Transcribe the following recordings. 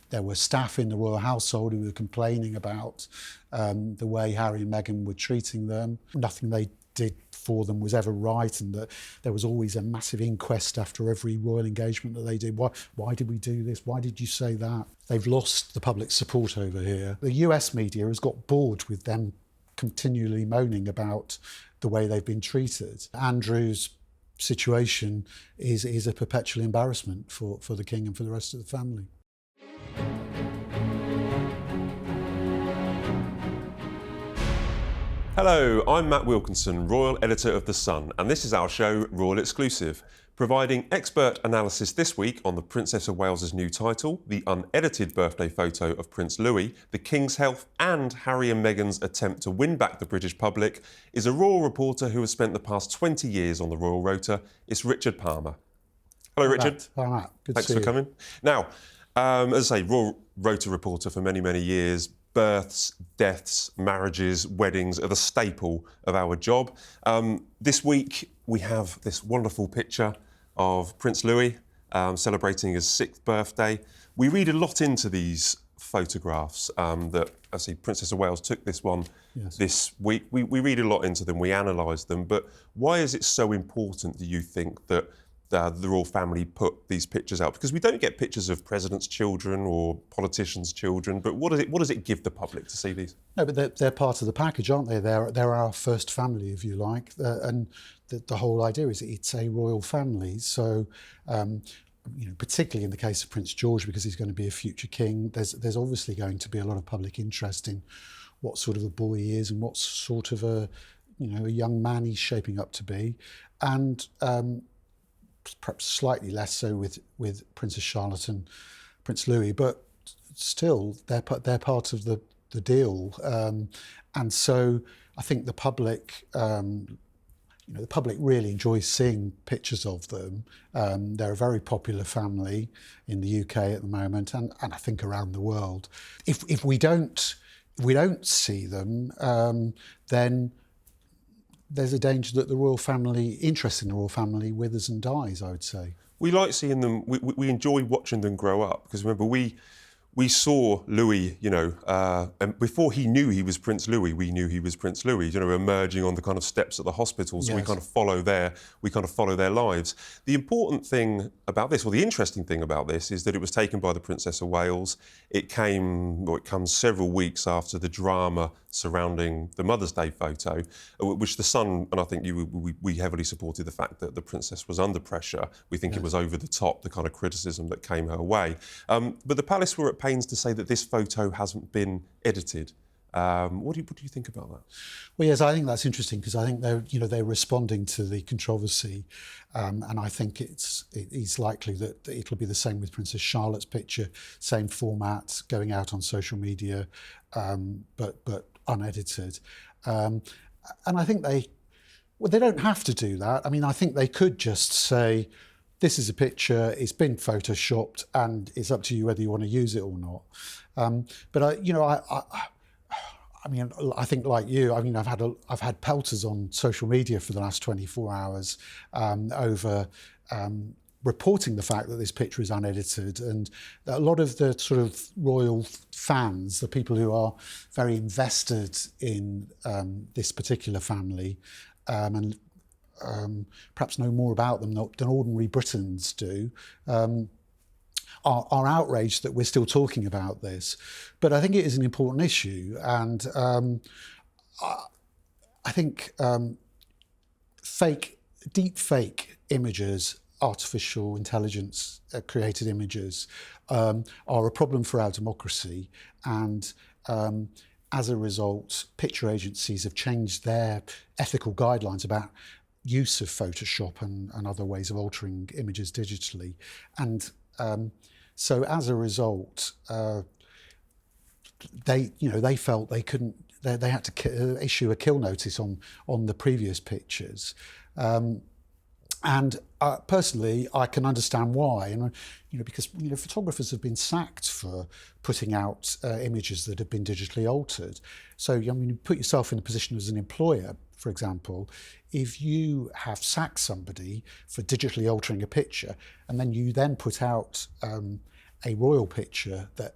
There were staff in the royal household who were complaining about the way Harry and Meghan were treating them. Nothing they did for them was ever right, and that there was always a massive inquest after every royal engagement that they did. Why did we do this? Why did you say that? They've lost the public support over here. The US media has got bored with them continually moaning about the way they've been treated. Andrew's situation is a perpetual embarrassment for the king and for the rest of the family. Hello, I'm Matt Wilkinson, Royal Editor of The Sun, and this is our show, Royal Exclusive, providing expert analysis this week on the Princess of Wales's new title, the unedited birthday photo of Prince Louis, the King's health, and Harry and Meghan's attempt to win back the British public, is a royal reporter who has spent the past 20 years on the royal rota. It's Richard Palmer. Hello, Richard. Hi, Matt. Good Thanks to see for coming. Now, as I say, royal rota reporter for many, many years. Births, deaths, marriages, weddings are the staple of our job. This week we have this wonderful picture of Prince Louis celebrating his 6th birthday. We read a lot into these photographs that, I see, Princess of Wales took this one this week. We read a lot into them, we analyse them, but why is it so important, do you think, that the royal family put these pictures out? Because we don't get pictures of presidents' children or politicians' children, but what does it give the public to see these? No, but they're part of the package, aren't they? They're our first family, if you like, and the whole idea is it's a royal family. So, particularly in the case of Prince George, because he's going to be a future king, there's obviously going to be a lot of public interest in what sort of a boy he is and what sort of a young man he's shaping up to be, and perhaps slightly less so with Princess Charlotte and Prince Louis, but still they're part of the deal, and so I think the public the public really enjoys seeing pictures of them. They're a very popular family in the UK at the moment, and I think around the world. If we don't see them, then there's a danger that the royal family, interest in the royal family, withers and dies, I would say. We like seeing them, we enjoy watching them grow up, because remember, we saw Louis, and before he knew he was Prince Louis, we knew he was Prince Louis, emerging on the kind of steps at the hospital, so we kind of follow their lives. The important thing about this, or the interesting thing about this, is that it was taken by the Princess of Wales. It comes several weeks after the drama surrounding the Mother's Day photo, which the Sun, and I think we heavily supported the fact that the Princess was under pressure. We think it was over the top, the kind of criticism that came her way. But the Palace were at pains to say that this photo hasn't been edited. What do you think about that? Well, yes, I think that's interesting, because I think they're responding to the controversy, and I think it's likely that it'll be the same with Princess Charlotte's picture, same format, going out on social media, but unedited. And I think they don't have to do that. I mean, I think they could just say, this is a picture, it's been photoshopped, and it's up to you whether you want to use it or not. But I think, like you, I've had pelters on social media for the last 24 hours over reporting the fact that this picture is unedited, and a lot of the sort of royal fans, the people who are very invested in this particular family, and perhaps know more about them than ordinary Britons do, are outraged that we're still talking about this. But I think it is an important issue, and I think deep fake images, artificial intelligence created images, are a problem for our democracy, and as a result, picture agencies have changed their ethical guidelines about use of Photoshop and other ways of altering images digitally. And so as a result, they felt they couldn't, they had to issue a kill notice on the previous pictures. And personally, I can understand why, and because photographers have been sacked for putting out images that have been digitally altered. So you put yourself in a position as an employer, for example, if you have sacked somebody for digitally altering a picture, and then you put out a royal picture that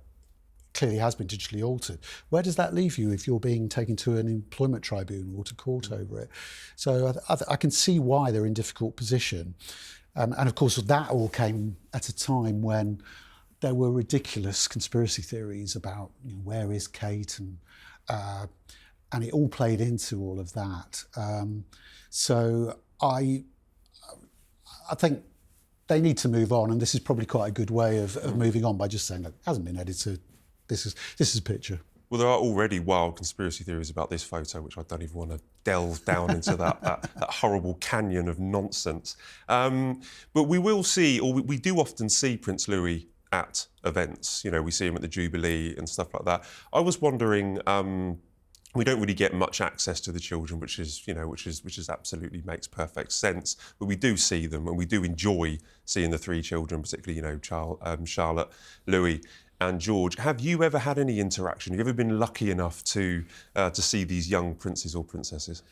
clearly has been digitally altered. Where does that leave you if you're being taken to an employment tribunal or to court over it? So I can see why they're in difficult position. And of course, that all came at a time when there were ridiculous conspiracy theories about where is Kate, and it all played into all of that. So I think they need to move on, and this is probably quite a good way of moving on by just saying, look, it hasn't been edited. This is a picture. Well, there are already wild conspiracy theories about this photo, which I don't even want to delve down into that horrible canyon of nonsense. But we will see, or we do often see Prince Louis at events. We see him at the Jubilee and stuff like that. I was wondering, we don't really get much access to the children, which is absolutely makes perfect sense. But we do see them, and we do enjoy seeing the three children, particularly Charlotte, Louis, and George. Have you ever had any interaction? Have you ever been lucky enough to see these young princes or princesses?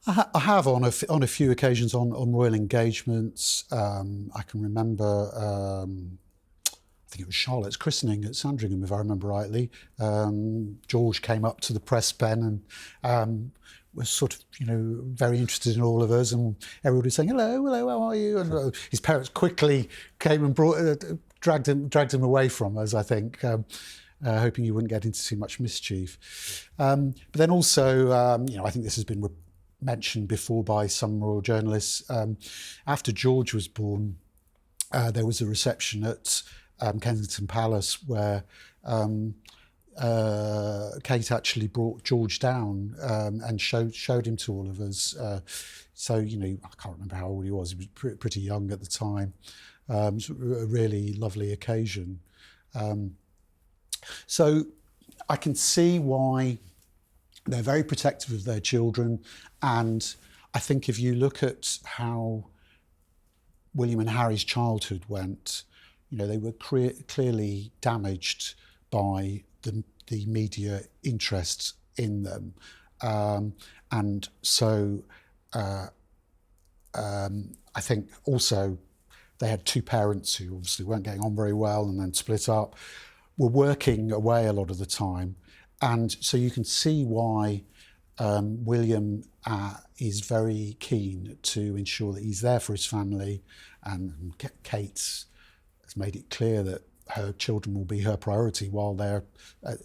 I have on a few occasions on royal engagements. I can remember, I think it was Charlotte's christening at Sandringham, if I remember rightly. George came up to the press pen and was sort of, very interested in all of us, and everybody was saying, hello, how are you? And his parents quickly came and dragged him away from us, I think, hoping he wouldn't get into too much mischief. But then also, I think this has been mentioned before by some royal journalists. After George was born, there was a reception at Kensington Palace where Kate actually brought George down and showed him to all of us. So, I can't remember how old he was. He was pretty young at the time. It was a really lovely occasion. So I can see why they're very protective of their children. And I think if you look at how William and Harry's childhood went, they were clearly damaged by the media interest in them. And so I think also they had two parents who obviously weren't getting on very well and then split up, were working away a lot of the time. And so you can see why William is very keen to ensure that he's there for his family, and Kate has made it clear that her children will be her priority while they're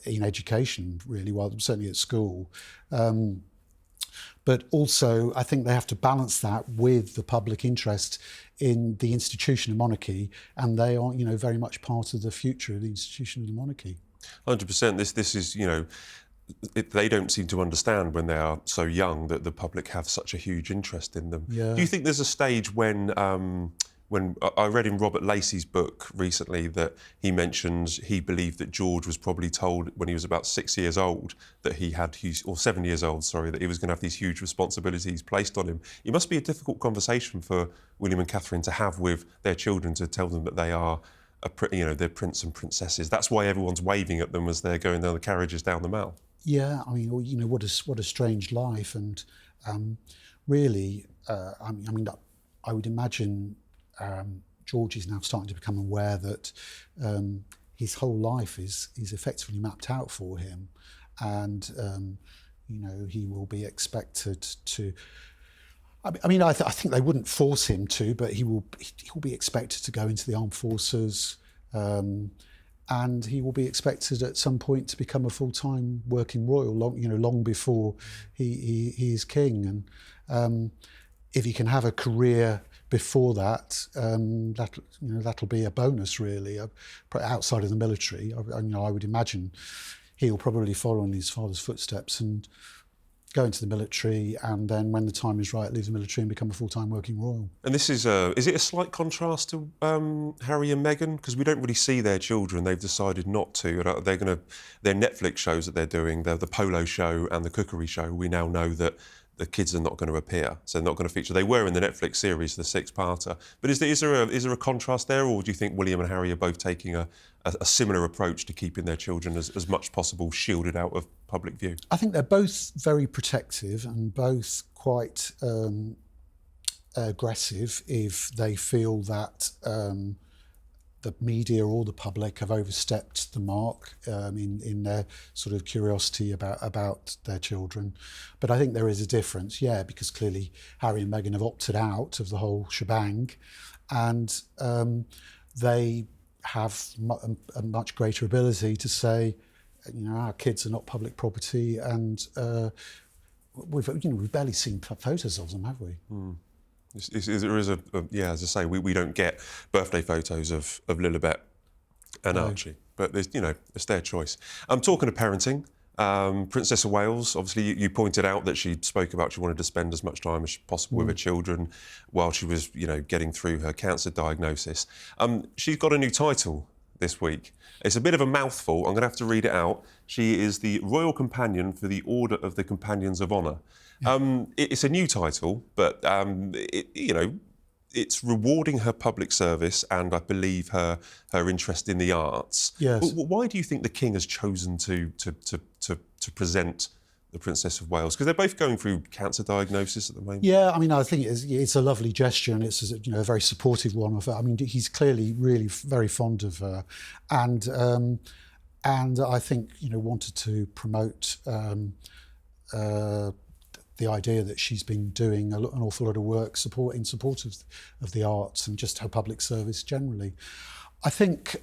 in education, really, certainly at school. But also, I think they have to balance that with the public interest in the institution of monarchy, and they are, very much part of the future of the institution of the monarchy. 100%. This is, they don't seem to understand when they are so young that the public have such a huge interest in them. Yeah. Do you think there's a stage when I read in Robert Lacey's book recently that he mentions he believed that George was probably told when he was about 6 years old that he had or 7 years old, that he was going to have these huge responsibilities placed on him. It must be a difficult conversation for William and Catherine to have with their children, to tell them that they are, they're prince and princesses. That's why everyone's waving at them as they're going down the carriages down the Mall. Yeah, I mean, what a strange life, and really, I would imagine. George is now starting to become aware that his whole life is effectively mapped out for him, and he will be expected to. I think they wouldn't force him to, but he will be expected to go into the armed forces, and he will be expected at some point to become a full-time working royal, long before he is king, and if he can have a career before that, that'll be a bonus, really. Outside of the military, I would imagine he'll probably follow in his father's footsteps and go into the military, and then when the time is right, leave the military and become a full-time working royal. And this is it a slight contrast to Harry and Meghan? Because we don't really see their children. They've decided not to. Their Netflix shows that they're doing, the Polo show and the Cookery show, we now know that the kids are not going to appear, so they're not going to feature. They were in the Netflix series, the six-parter. But is there a contrast there, or do you think William and Harry are both taking a similar approach to keeping their children as much as possible shielded out of public view? I think they're both very protective and both quite aggressive if they feel that the media or the public have overstepped the mark in their sort of curiosity about their children. But I think there is a difference, because clearly Harry and Meghan have opted out of the whole shebang, and they have a much greater ability to say, our kids are not public property, and we've barely seen photos of them, have we? There is as I say, we don't get birthday photos of Lilibet and Archie, but it's their choice. Talking of parenting, Princess of Wales, obviously you pointed out that she spoke about she wanted to spend as much time as possible with her children while she was, getting through her cancer diagnosis. She's got a new title this week. It's a bit of a mouthful. I'm going to have to read it out. She is the Royal Companion for the Order of the Companions of Honour. It's a new title, but it's rewarding her public service and I believe her interest in the arts. Yes. But why do you think the King has chosen to present the Princess of Wales? Because they're both going through cancer diagnosis at the moment. Yeah, I think it's a lovely gesture, and it's a very supportive one of her. He's clearly really very fond of her, and I think wanted to promote the idea that she's been doing an awful lot of work in support of the arts and just her public service generally. I think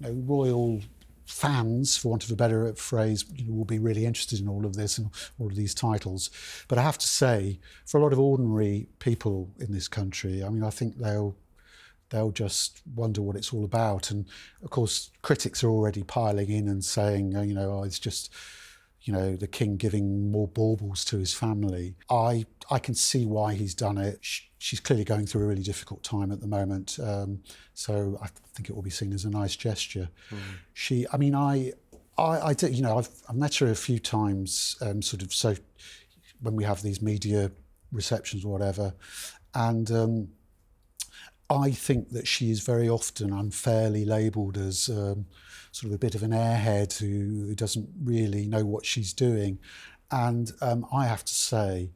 royal fans, for want of a better phrase, will be really interested in all of this and all of these titles. But I have to say, for a lot of ordinary people in this country, I think they'll just wonder what it's all about. And of course, critics are already piling in and saying, it's just the King giving more baubles to his family. I can see why he's done it. She's clearly going through a really difficult time at the moment, so I think it will be seen as a nice gesture. I did, I've met her a few times, so when we have these media receptions or whatever, and I think that she is very often unfairly labelled as sort of a bit of an airhead who doesn't really know what she's doing. And I have to say,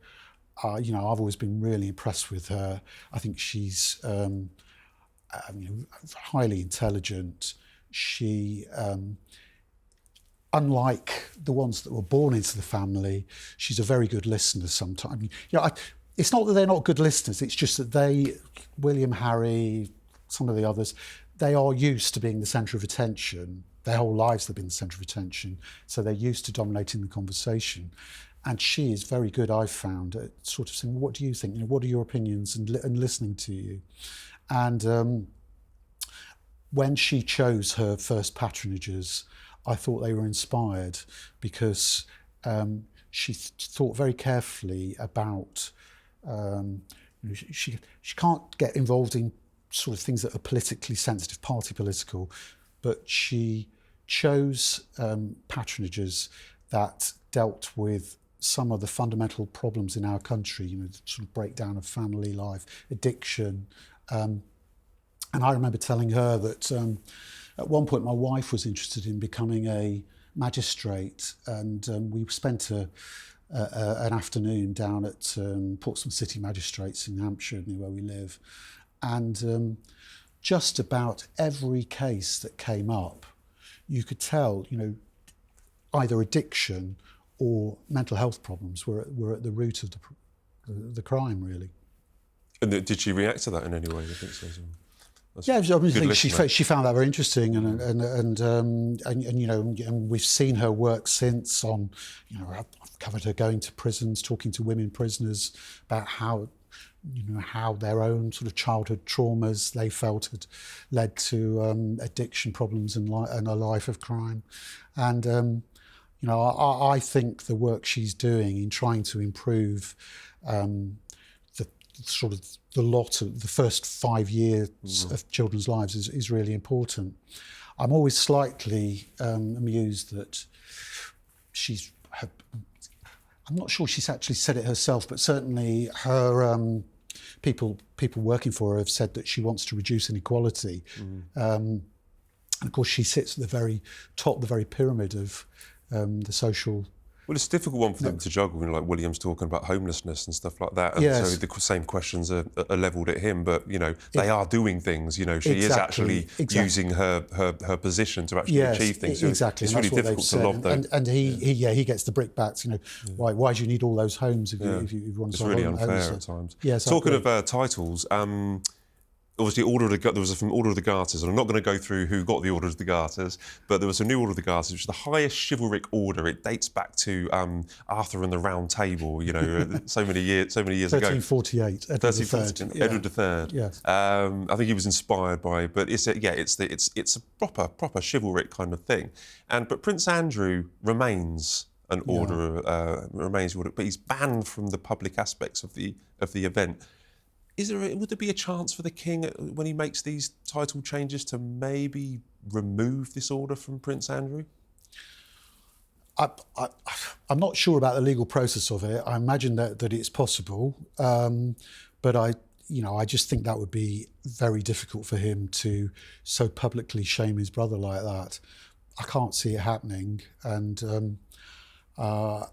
I've always been really impressed with her. I think she's highly intelligent. She, unlike the ones that were born into the family, she's a very good listener sometimes. It's not that they're not good listeners, it's just that William, Harry, some of the others, they are used to being the centre of attention. Their whole lives they've been the centre of attention, so they're used to dominating the conversation. And she is very good, I've found, at sort of saying, well, what do you think? What are your opinions? And listening to you. And when she chose her first patronages, I thought they were inspired because she thought very carefully about... she can't get involved in sort of things that are politically sensitive, party political, but she chose patronages that dealt with some of the fundamental problems in our country, the sort of breakdown of family life, addiction. And I remember telling her that at one point my wife was interested in becoming a magistrate, and we spent an afternoon down at Portsmouth City Magistrates in Hampshire, near where we live. And just about every case that came up, you could tell, either addiction or mental health problems were at the root of the crime, really. And did she react to that in any way? I think so. Yeah, she found that very interesting, and we've seen her work since on, I've covered her going to prisons, talking to women prisoners about how their own sort of childhood traumas they felt had led to addiction problems and a life of crime. And I think the work she's doing in trying to improve the first 5 years of children's lives is really important. I'm always slightly amused that I'm not sure she's actually said it herself, but certainly her people working for her have said that she wants to reduce inequality. And of course, she sits at the very top, the very pyramid of the social Well, it's a difficult one for them to juggle, like William's talking about homelessness and stuff like that. And Yes. so the same questions are levelled at him, but, they are doing things, she is actually using her position to actually achieve things. So exactly. it's and really difficult to lob those. And he gets the brickbats, why do you need all those homes if you want to It's solve really homeless? unfair at times. Yes, Talking of titles, obviously, there was an Order of the Garters, and I'm not going to go through who got the Order of the Garters, but there was a new Order of the Garters, which is the highest chivalric order. It dates back to Arthur and the Round Table, so many years ago. 1348, Edward III. Edward III. Yes. I think he was inspired by, but it's a proper chivalric kind of thing. But Prince Andrew remains an order, but he's banned from the public aspects of the event. Would there be a chance for the king, when he makes these title changes, to maybe remove this order from Prince Andrew? I'm not sure about the legal process of it. I imagine that it's possible, but I just think that would be very difficult for him to so publicly shame his brother like that. I can't see it happening, and but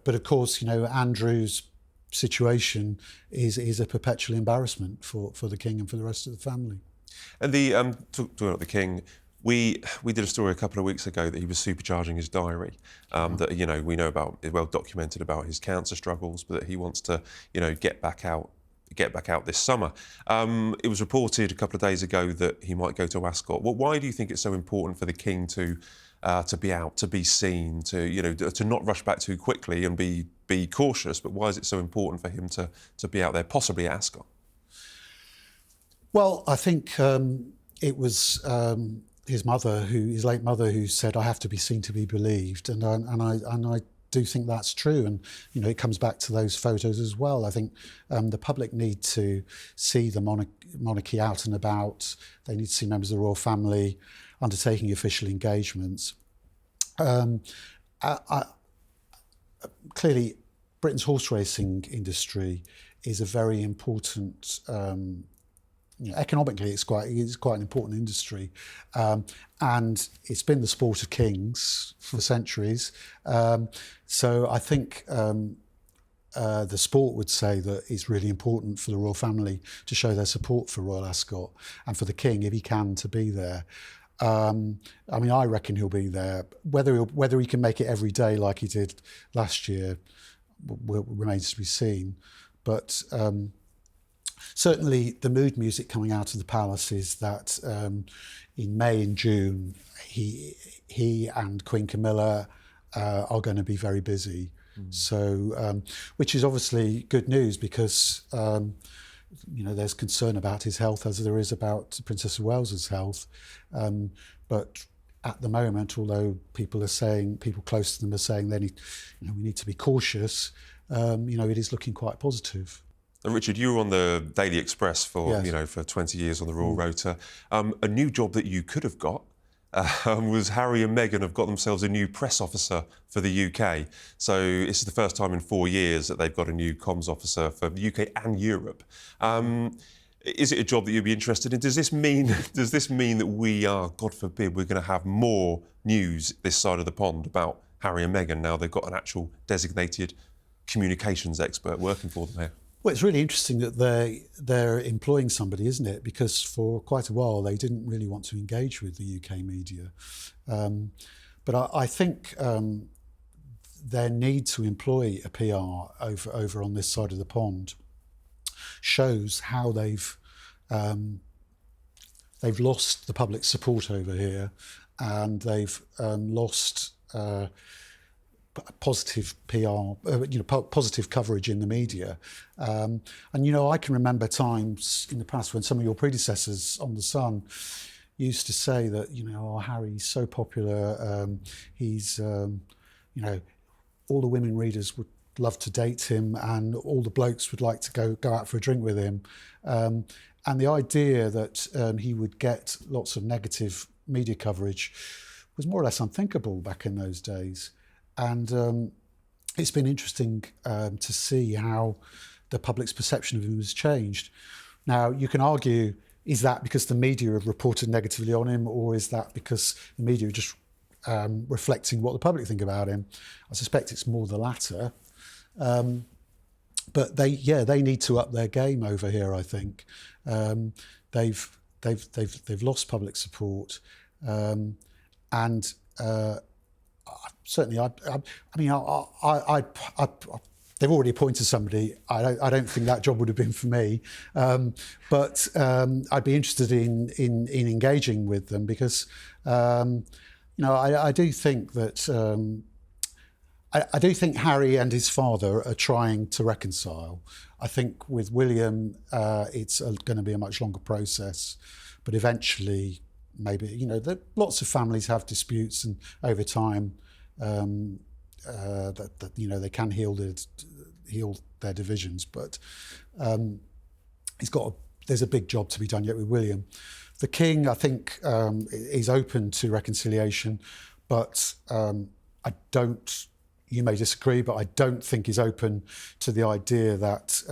of course, Andrew's situation is a perpetual embarrassment for the king and for the rest of the family. And talking about the king, we did a story a couple of weeks ago that he was supercharging his diary. That we know about, well documented about his cancer struggles, but that he wants to get back out this summer. It was reported a couple of days ago that he might go to Ascot. Well, why do you think it's so important for the king to be out, to be seen, to not rush back too quickly and be cautious? But why is it so important for him to be out there, possibly at Ascot? Well, I think it was his late mother, who said, "I have to be seen to be believed," and I do think that's true. And it comes back to those photos as well. I think the public need to see the monarchy out and about. They need to see members of the royal family undertaking official engagements. Clearly, Britain's horse racing industry is a very important. Economically, it's quite an important industry, and it's been the sport of kings for centuries. So I think the sport would say that it's really important for the royal family to show their support for Royal Ascot, and for the king, if he can, to be there. I reckon he'll be there. Whether he can make it every day like he did last year remains to be seen. But certainly the mood music coming out of the palace is that in May and June, he and Queen Camilla are going to be very busy. So, which is obviously good news, because there's concern about his health, as there is about Princess of Wales's health. But at the moment, although people close to them are saying we need to be cautious, it is looking quite positive. And Richard, you were on the Daily Express for Yes. for 20 years on the Royal Rota. A new job that you could have got was Harry and Meghan have got themselves a new press officer for the UK. So this is the first time in 4 years that they've got a new comms officer for the UK and Europe. Is it a job that you'd be interested in? Does this mean that we are, God forbid, we're going to have more news this side of the pond about Harry and Meghan now they've got an actual designated communications expert working for them here? Well, it's really interesting that they're employing somebody, isn't it? Because for quite a while they didn't really want to engage with the UK media. But I think their need to employ a PR over on this side of the pond shows how they've lost the public support over here, and they've lost positive PR, positive coverage in the media. And I can remember times in the past when some of your predecessors on The Sun used to say that, Harry's so popular, he's, all the women readers would love to date him, and all the blokes would like to go out for a drink with him. And the idea that he would get lots of negative media coverage was more or less unthinkable back in those days. And it's been interesting to see how the public's perception of him has changed. Now, you can argue, is that because the media have reported negatively on him, or is that because the media just reflecting what the public think about him. I suspect it's more the latter. But they need to up their game over here. I think they've lost public support, and certainly they've already appointed somebody. I don't think that job would have been for me, but I'd be interested in engaging with them because I do think that. I do think Harry and his father are trying to reconcile. I think with William, it's going to be a much longer process, but eventually, maybe lots of families have disputes, and over time, that they can heal their divisions. But there's a big job to be done yet with William. The King, I think, is open to reconciliation, but I don't. You may disagree, but I don't think he's open to the idea that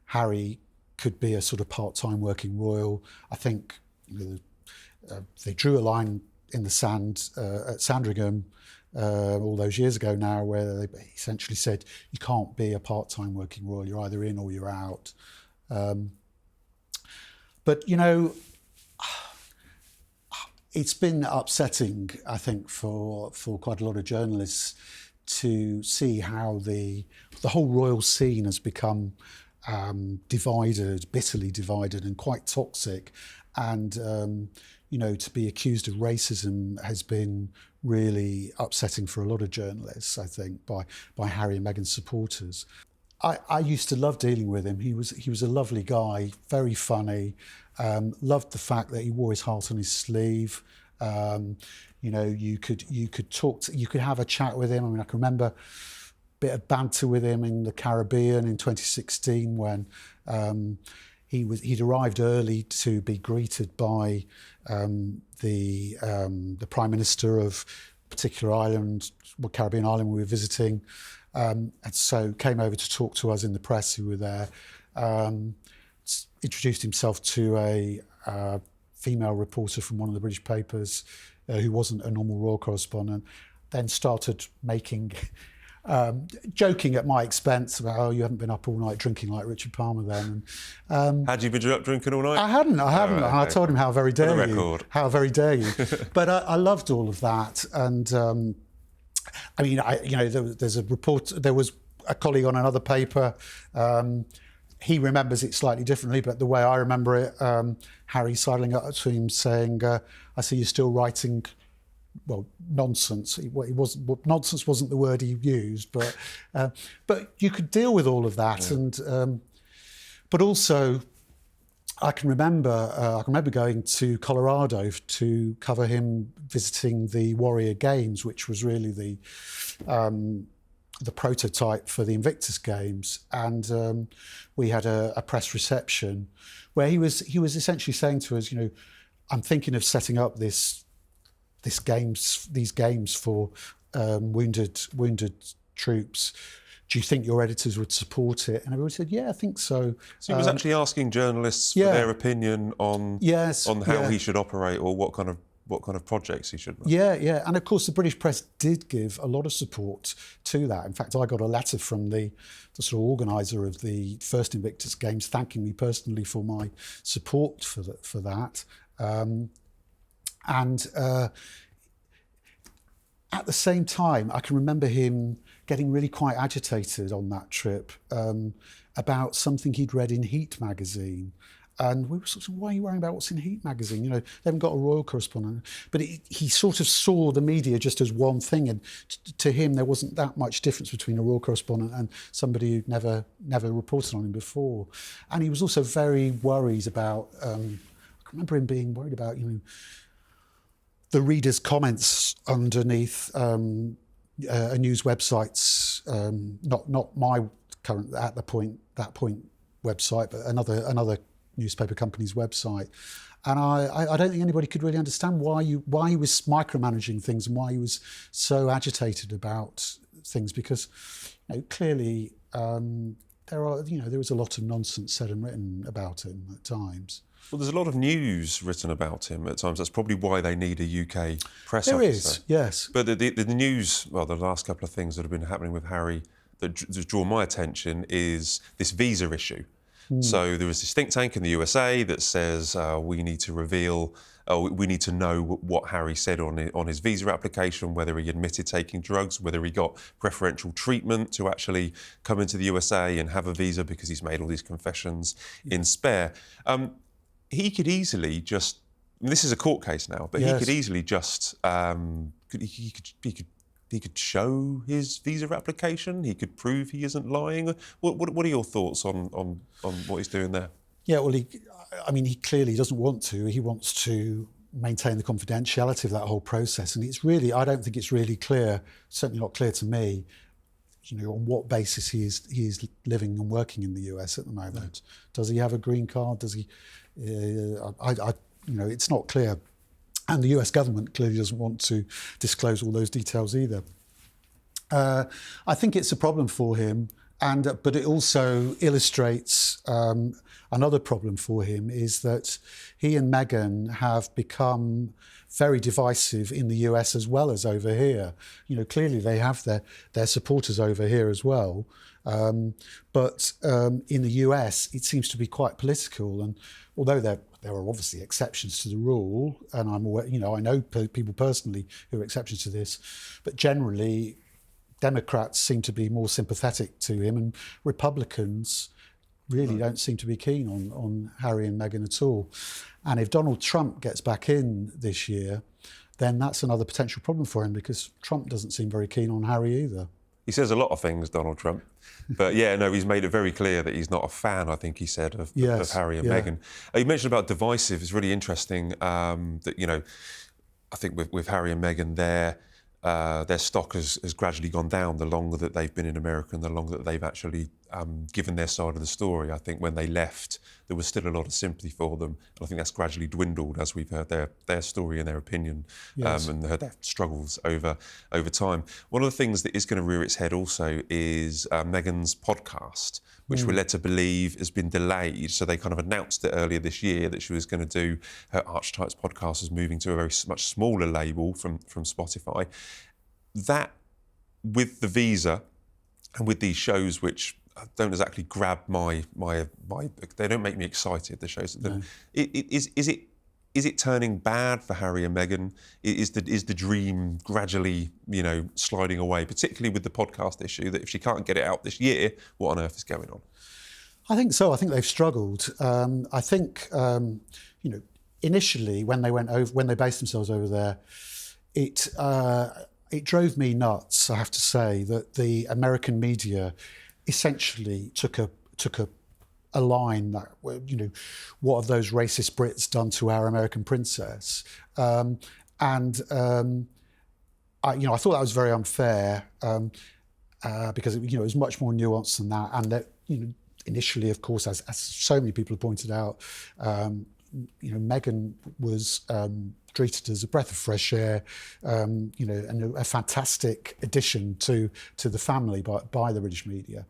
Harry could be a sort of part-time working royal. I think they drew a line in the sand at Sandringham all those years ago now, where they essentially said you can't be a part-time working royal. You're either in or you're out. But it's been upsetting, I think, for quite a lot of journalists to see how the whole royal scene has become bitterly divided and quite toxic. And, to be accused of racism has been really upsetting for a lot of journalists, I think, by Harry and Meghan supporters. I used to love dealing with him. He was a lovely guy, very funny. Loved the fact that he wore his heart on his sleeve. You could talk. You could have a chat with him. I mean, I can remember a bit of banter with him in the Caribbean in 2016 when he'd arrived early to be greeted by the Prime Minister of a particular island, Caribbean island we were visiting. And so came over to talk to us in the press who were there, introduced himself to a female reporter from one of the British papers who wasn't a normal royal correspondent, then started joking at my expense about, oh, you haven't been up all night drinking like Richard Palmer then. Had you been up drinking all night? I hadn't. Oh, okay. And I told him, how very dare you. How very dare you. But I loved all of that. And there was a colleague on another paper. He remembers it slightly differently, but the way I remember it, Harry sidling up to him saying, I see you're still writing, well, nonsense. Nonsense wasn't the word he used, but you could deal with all of that. Yeah. And but also, I can remember going to Colorado to cover him visiting the Warrior Games, which was really the prototype for the Invictus Games, and we had a press reception where he was essentially saying to us, I'm thinking of setting up these games for wounded troops. Do you think your editors would support it? And everybody said, yeah, I think so. So he was actually asking journalists for their opinion on how he should operate, or what kind of projects he should run. Yeah. And of course, the British press did give a lot of support to that. In fact, I got a letter from the sort of organiser of the first Invictus Games thanking me personally for my support for that. At the same time, I can remember him getting really quite agitated on that trip about something he'd read in Heat magazine. And we were sort of, why are you worrying about what's in Heat magazine? They haven't got a royal correspondent. But he sort of saw the media just as one thing. And to him, there wasn't that much difference between a royal correspondent and somebody who'd never reported on him before. And he was also very worried about, I can remember him being worried about, the readers' comments underneath a news website's, not my current, that point website, but another newspaper company's website. And I don't think anybody could really understand why he was micromanaging things and why he was so agitated about things, because clearly there was a lot of nonsense said and written about him at times. Well, there's a lot of news written about him at times. That's probably why they need a UK press There officer. is, yes. But the news, well, the last couple of things that have been happening with Harry that draw my attention is this visa issue. So there is this think tank in the USA that says we need to reveal, we need to know what Harry said on his visa application, whether he admitted taking drugs, whether he got preferential treatment to actually come into the USA and have a visa because he's made all these confessions in spare. He could easily just, this is a court case now, but he could easily just, he could show his visa application. He could prove he isn't lying. What are your thoughts on what he's doing there? Yeah, well, he clearly doesn't want to. He wants to maintain the confidentiality of that whole process. And it's really, I don't think it's really clear, certainly not clear to me, on what basis he is living and working in the US at the moment. No. Does he have a green card? Does he? It's not clear. And the US government clearly doesn't want to disclose all those details either. I think it's a problem for him, but it also illustrates another problem for him, is that he and Meghan have become very divisive in the US as well as over here. Clearly they have their supporters over here as well. But in the US, it seems to be quite political. And although there are obviously exceptions to the rule, and I'm aware, I know people personally who are exceptions to this, but generally Democrats seem to be more sympathetic to him, and Republicans really don't seem to be keen on Harry and Meghan at all. And if Donald Trump gets back in this year, then that's another potential problem for him, because Trump doesn't seem very keen on Harry either. He says a lot of things, Donald Trump. But he's made it very clear that he's not a fan, I think he said, of Harry and Meghan. You mentioned about divisive. It's really interesting that, I think with Harry and Meghan, their stock has gradually gone down the longer that they've been in America and the longer that they've actually given their side of the story. I think when they left, there was still a lot of sympathy for them. And I think that's gradually dwindled as we've heard their story and their opinion, and heard their struggles over time. One of the things that is going to rear its head also is Meghan's podcast, which we're led to believe has been delayed. So they kind of announced it earlier this year that she was going to do her Archetypes podcast, is moving to a very much smaller label from Spotify. That, with the visa and with these shows which don't exactly grab my they don't make me excited, the shows. No. Is it turning bad for Harry and Meghan? Is the dream gradually, sliding away, particularly with the podcast issue, that if she can't get it out this year, what on earth is going on? I think so. I think they've struggled. I think, initially when they based themselves over there, it drove me nuts, I have to say, that the American media essentially took a line that, what have those racist Brits done to our American princess? I thought that was very unfair, because it was much more nuanced than that, and that initially, of course, as so many people have pointed out, Meghan was treated as a breath of fresh air, and a fantastic addition to the family by the British media.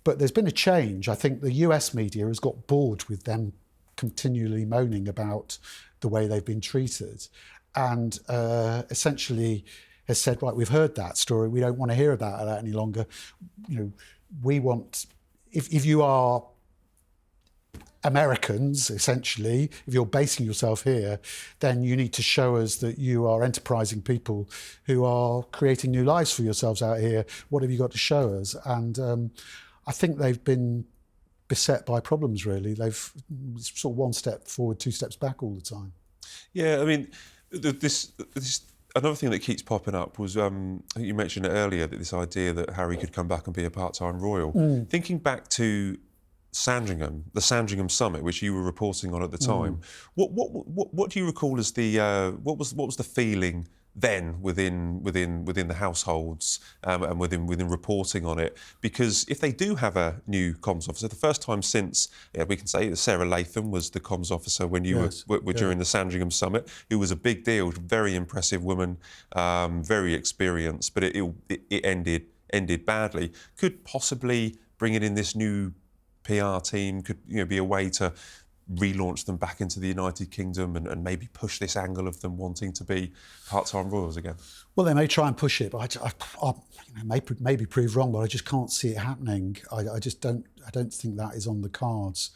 But there's been a change. I think the US media has got bored with them continually moaning about the way they've been treated, and essentially has said, right, we've heard that story. We don't want to hear about that any longer. We want, if you are Americans, essentially, if you're basing yourself here, then you need to show us that you are enterprising people who are creating new lives for yourselves out here. What have you got to show us? And I think they've been beset by problems, really. They've sort of one step forward, two steps back all the time. Yeah, I mean, this another thing that keeps popping up was, I think you mentioned it earlier, that this idea that Harry could come back and be a part-time royal. Thinking back to the Sandringham Summit, which you were reporting on at the time, what do you recall as the what was the feeling then within the households, and within reporting on it? Because if they do have a new comms officer, the first time since, we can say that Sara Latham was the comms officer when you were during the Sandringham Summit, who was a big deal, very impressive woman, very experienced, but it ended badly. Could possibly bringing in this new PR team could be a way to relaunch them back into the United Kingdom and maybe push this angle of them wanting to be part-time royals again? Well, they may try and push it, but I maybe prove wrong, but I just can't see it happening. I just don't. I don't think that is on the cards.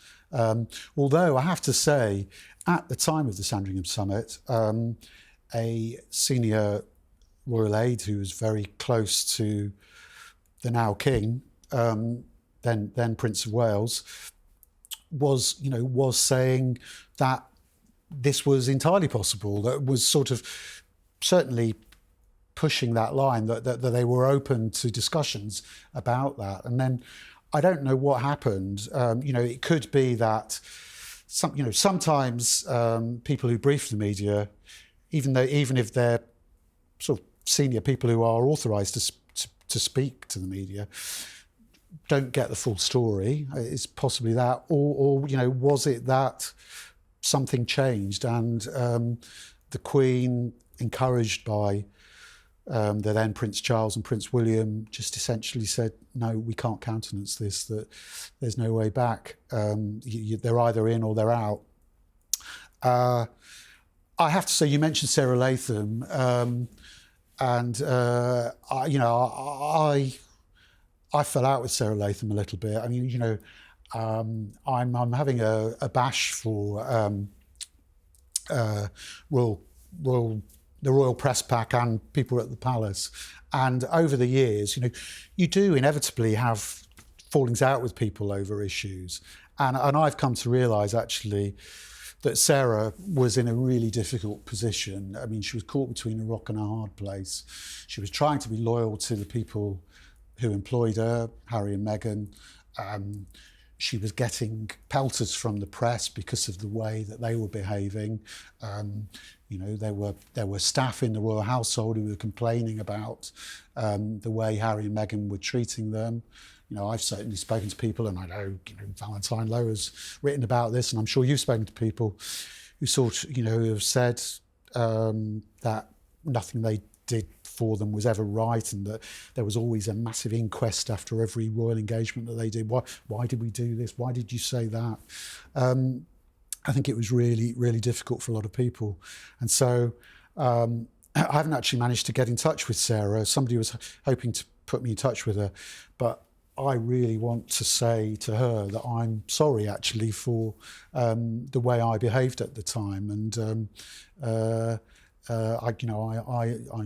Although I have to say, at the time of the Sandringham Summit, a senior royal aide who was very close to the now King, then Prince of Wales, was saying that this was entirely possible. That was sort of certainly pushing that line, that they were open to discussions about that. And then I don't know what happened. It could be that sometimes people who brief the media, even if they're sort of senior people who are authorised to speak to the media, don't get the full story. It's possibly that, or was it that something changed and the Queen, encouraged by the then Prince Charles and Prince William, just essentially said, no, we can't countenance this, that there's no way back. They're either in or they're out. I have to say, you mentioned Sara Latham, and I fell out with Sara Latham a little bit. I mean, I'm having a bash for the Royal Press Pack and people at the Palace. And over the years, you do inevitably have fallings out with people over issues. And I've come to realise, actually, that Sarah was in a really difficult position. I mean, she was caught between a rock and a hard place. She was trying to be loyal to the people who employed her, Harry and Meghan. She was getting pelters from the press because of the way that they were behaving. There were staff in the royal household who were complaining about the way Harry and Meghan were treating them. I've certainly spoken to people, and I know, Valentine Lowe has written about this, and I'm sure you've spoken to people who have said that nothing they did for them was ever right, and that there was always a massive inquest after every royal engagement that they did. Why did we do this? Why did you say that? I think it was really, really difficult for a lot of people. And so I haven't actually managed to get in touch with Sarah. Somebody was hoping to put me in touch with her, but I really want to say to her that I'm sorry, actually, for the way I behaved at the time. And I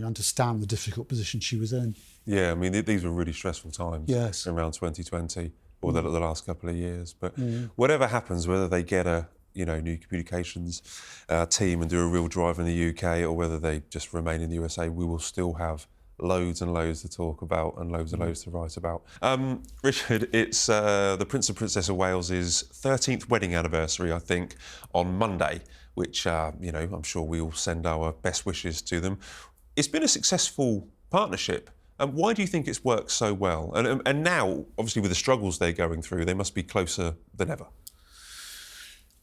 understand the difficult position she was in. Yeah, I mean, these were really stressful times. Yes. Around 2020 or the last couple of years. But whatever happens, whether they get a new communications team and do a real drive in the UK, or whether they just remain in the USA, we will still have loads and loads to talk about and loads and loads to write about. Richard, it's the Prince and Princess of Wales's 13th wedding anniversary, I think, on Monday, which, I'm sure we all send our best wishes to them. It's been a successful partnership. Why do you think it's worked so well? And now, obviously, with the struggles they're going through, they must be closer than ever.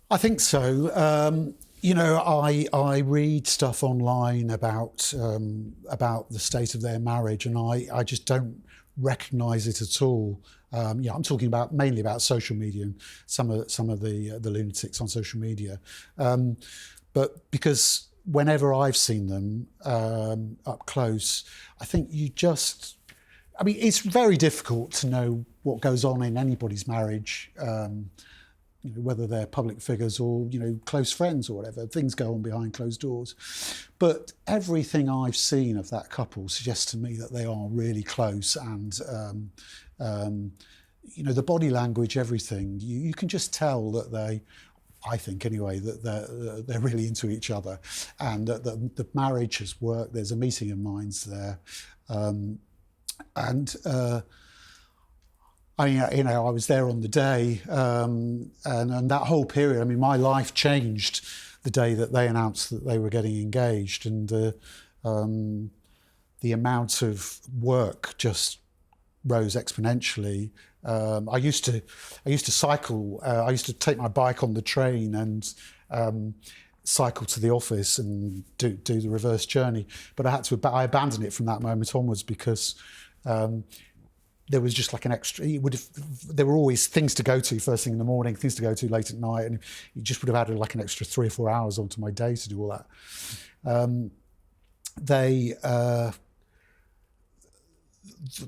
I think so. I read stuff online about the state of their marriage, and I just don't recognise it at all. I'm talking mainly about social media and some of the lunatics on social media, but because whenever I've seen them up close, I think it's very difficult to know what goes on in anybody's marriage. Whether they're public figures or, close friends or whatever, things go on behind closed doors. But everything I've seen of that couple suggests to me that they are really close, and, the body language, everything, you can just tell that I think anyway, that they're really into each other, and that the marriage has worked. There's a meeting of minds there. I was there on the day, and that whole period, my life changed the day that they announced that they were getting engaged, and the amount of work just rose exponentially. I used to cycle. I used to take my bike on the train and cycle to the office and do the reverse journey. But I abandoned it from that moment onwards because there was just like an extra. There were always things to go to first thing in the morning, things to go to late at night, and he just would have added like an extra 3 or 4 hours onto my day to do all that.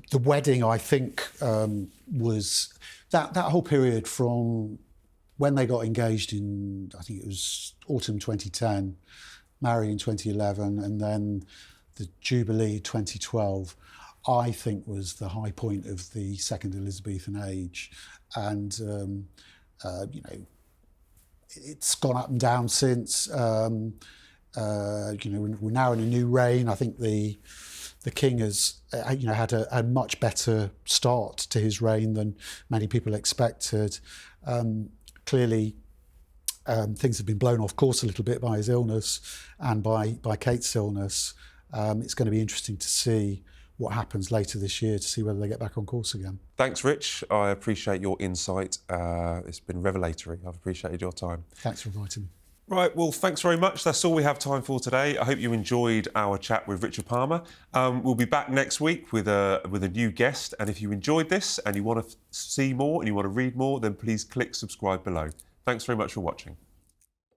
The wedding, I think, was that whole period from when they got engaged in, I think it was autumn 2010, married in 2011, and then the Jubilee 2012, I think was the high point of the second Elizabethan age. And, you know, it's gone up and down since. You know, we're now in a new reign. I think the king has, you know, had a much better start to his reign than many people expected. Clearly, things have been blown off course a little bit by his illness and by Kate's illness. It's going to be interesting to see what happens later this year, to see whether they get back on course again. Thanks, Rich. I appreciate your insight. It's been revelatory. I've appreciated your time. Thanks for inviting me. Right, well, thanks very much. That's all we have time for today. I hope you enjoyed our chat with Richard Palmer. We'll be back next week with a new guest. And if you enjoyed this and you want to see more and you want to read more, then please click subscribe below. Thanks very much for watching.